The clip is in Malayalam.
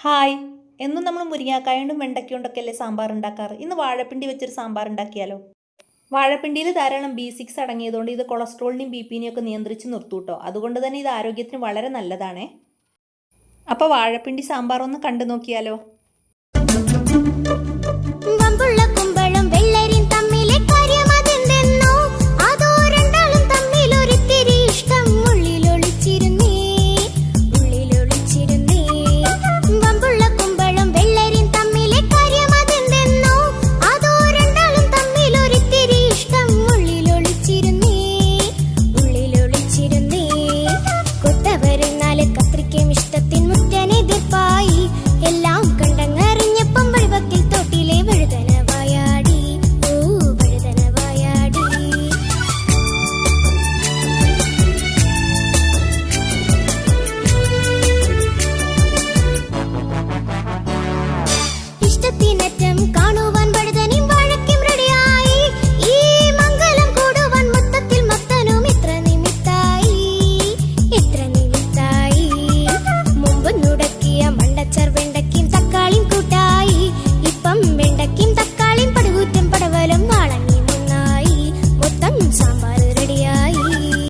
ഹായ്. എന്നും നമ്മൾ മുരിങ്ങാക്കായ കൊണ്ടും വെണ്ടയ്ക്ക കൊണ്ടൊക്കെ അല്ലേ സാമ്പാർ ഉണ്ടാക്കാറ്. ഇന്ന് വാഴപ്പിണ്ടി വെച്ചൊരു സാമ്പാർ ഉണ്ടാക്കിയാലോ? വാഴപ്പിണ്ടിയിൽ ധാരാളം B6 അടങ്ങിയതുകൊണ്ട് ഇത് കൊളസ്ട്രോളിനെയും BP-നെയും ഒക്കെ നിയന്ത്രിച്ച് നിർത്തൂട്ടോ. അതുകൊണ്ട് തന്നെ ഇത് ആരോഗ്യത്തിന് വളരെ നല്ലതാണേ. അപ്പോൾ വാഴപ്പിണ്ടി സാമ്പാർ ഒന്ന് കണ്ടു നോക്കിയാലോ? വെണ്ടയ്ക്കും തക്കാളിയും കൂട്ടായി ഇപ്പം വെണ്ടയ്ക്കും